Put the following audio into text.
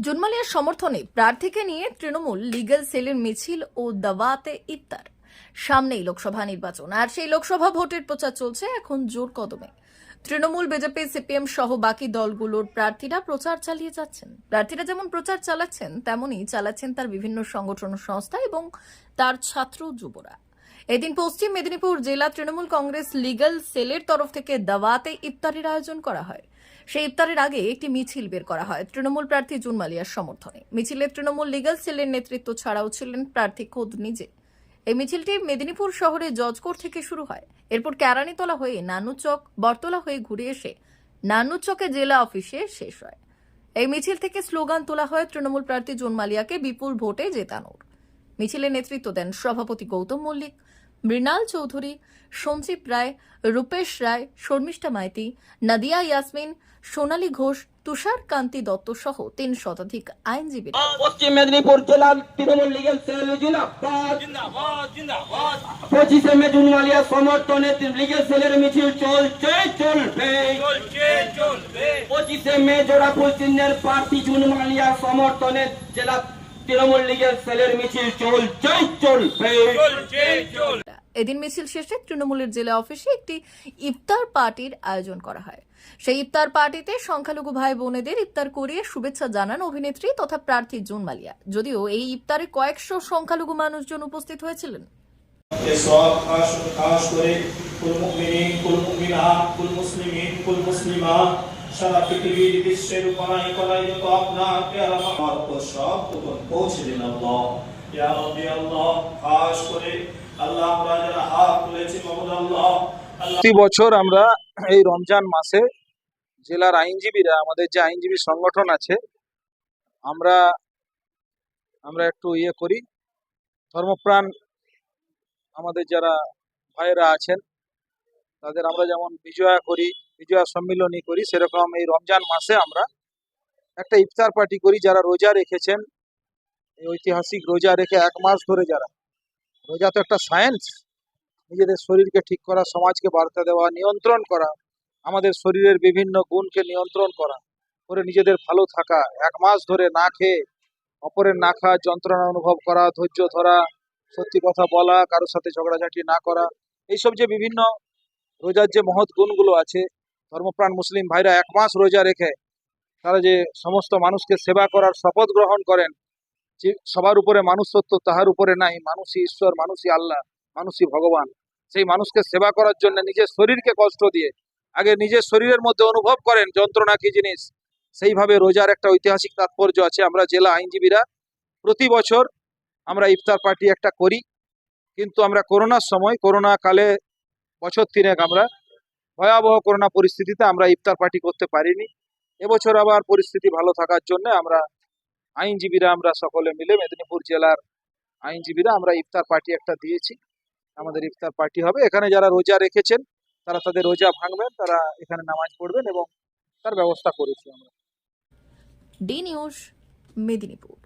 জুনমালিয়ার সমর্থনে প্রার্থীকে নিয়ে তৃণমূল লিগ্যাল সেলের মিছিল ও দাওয়াতে ইফতার। সামনেই লোকসভা নির্বাচন, আর সেই লোকসভা ভোটের প্রচার চলছে এখন জোর কদমে। তৃণমূল, বিজেপি, সিপিএম সহ বাকি দলগুলোর প্রার্থীরা প্রচার চালিয়ে যাচ্ছেন। প্রার্থীরা যেমন প্রচার চালাচ্ছেন, তেমনই চালাচ্ছেন তার বিভিন্ন সংগঠন সংস্থা এবং তার ছাত্র যুবরা। এদিন পশ্চিম মেদিনীপুর জেলা তৃণমূল কংগ্রেস লিগ্যাল সেলের তরফ থেকে দাওয়াতে ইফতারের আয়োজন করা হয়। সেই ইফতারের আগে একটি মিছিল বের করা হয় তৃণমূল প্রার্থী জুনমালিয়ার সমর্থনে। মিছিলে তৃণমূল লিগ্যাল সেলের নেতৃত্ব ছাড়াও ছিলেন প্রার্থী খোদ নিজে। এই মিছিলটি মেদিনীপুর শহরে জজকোর্ট থেকে শুরু হয়, এরপর কেরানীতলা হয়ে নানুচক, বটতলা হয়ে ঘুরে এসে নানুচকে জেলা অফিসে শেষ হয়। এই মিছিল থেকে স্লোগান তোলা হয় তৃণমূল প্রার্থী জুনমালিয়াকে বিপুল ভোটে জেতানোর। মিছিলে নেতৃত্ব দেন সভাপতি গৌতম মল্লিক, মৃণাল চৌধুরী, সঞ্জীব রায়, রূপেশ রায়, শর্মিষ্ঠা মাইতি, নাদিয়া ইয়াসমিন, সোনালী ঘোষ, তুষার কান্তি দত্ত সহ ৩ শতাধিক আইনজীবী। পশ্চিম মেদিনীপুর জেলার তৃণমূল লিগ্যাল সেল জিন্দাবাদ। 25শে মে জুনমালিয়া সমর্থনে লিগ্যাল সেলের মিছিল চলছে, চলবে। 25শে মে জোড়াফুল চিহ্নের প্রার্থী জুনমালিয়া সমর্থনে জেলা তৃণমূল লিগ্যাল সেলের মিছিল চলছে, চলবে। এদিন মিছিল শেষে তৃণমূলের জেলা অফিসে একটি ইফতার পার্টির আয়োজন করা হয়। সেই ইফতার পার্টিতে সংখ্যালঘু ভাই বোনেদের ইফতার করিয়ে শুভেচ্ছা জানান অভিনেত্রী তথা প্রার্থী জুনমালিয়া। যদিও এই ইফতারে কয়েকশো সংখ্যালঘু মানুষজন উপস্থিত হয়েছিলেন। সারা পৃথিবীর বিশ্বের কোনায় কোনায় যত আপনার পেয়ারা মাহাত্ম সব পৌঁছে দিন আল্লাহ। ইয়া রাব্বি আল্লাহ, খাস করে আল্লাহ আমরা যারা হাত তুলেছি মাহমুদ আল্লাহ, প্রতি বছর আমরা এই রমজান মাসে জেলার আইনজীবীরা, আমাদের যে আইনজীবী সংগঠন আছে, আমরা একটু করি, ধর্মপ্রাণ আমাদের যারা ভাইয়েরা আছেন তাদের আমরা যেমন বিজয়া সম্মিলনী করি, সেরকম এই রমজান মাসে আমরা একটা ইফতার পার্টি করি। যারা রোজা রেখেছেন, এই ঐতিহাসিক রোজা রেখে 1 মাস ধরে, যারা রোজা তো একটা সায়েন্স, নিজেদের শরীরকে ঠিক করা, সমাজকে বার্তা দেওয়া, নিয়ন্ত্রণ করা, আমাদের শরীরের বিভিন্ন গুণকে নিয়ন্ত্রণ করা, করে নিজেদের ভালো থাকা, 1 মাস ধরে না খেয়ে, অপরের না খাওয়ার যন্ত্রণা অনুভব করা, ধৈর্য ধরা, সত্যি কথা বলা, কারোর সাথে ঝগড়াঝাটি না করা, এইসব যে বিভিন্ন রোজার যে মহৎ গুণগুলো আছে, ধর্মপ্রাণ মুসলিম ভাইরা 1 মাস রোজা রেখে তারা যে সমস্ত মানুষকে সেবা করার শপথ গ্রহণ করেন, যে সবার উপরে মানুষত্ব, তাহার উপরে নাই, মানুষই ঈশ্বর, মানুষই আল্লাহ, মানুষই ভগবান। সেই মানুষকে সেবা করার জন্য নিজের শরীরকে কষ্ট দিয়ে আগে নিজের শরীরের মধ্যে অনুভব করেন যন্ত্রণা কি জিনিস। সেইভাবে রোজার একটা ঐতিহাসিক তাৎপর্য আছে। আমরা জেলা আইনজীবীরা প্রতি বছর আমরা ইফতার পার্টি একটা করি, কিন্তু আমরা করোনার সময়, করোনা কালে বছর 3 আমরা ভয়াবহ করোনা পরিস্থিতিতে আমরা ইফতার পার্টি করতে পারিনি। এবছর আবার পরিস্থিতি ভালো থাকার জন্য আমরা আইনজীবীরা, আমরা সকলে মিলে মেদিনীপুর জেলার আইনজীবীরা আমরা ইফতার পার্টি একটা দিয়েছি। আমাদের ইফতার পার্টি হবে, এখানে যারা রোজা রেখেছেন তারা তাদের রোজা ভাঙবেন, তারা এখানে নামাজ পড়বেন এবং তার ব্যবস্থা করেছি আমরা। D news, Medinipur.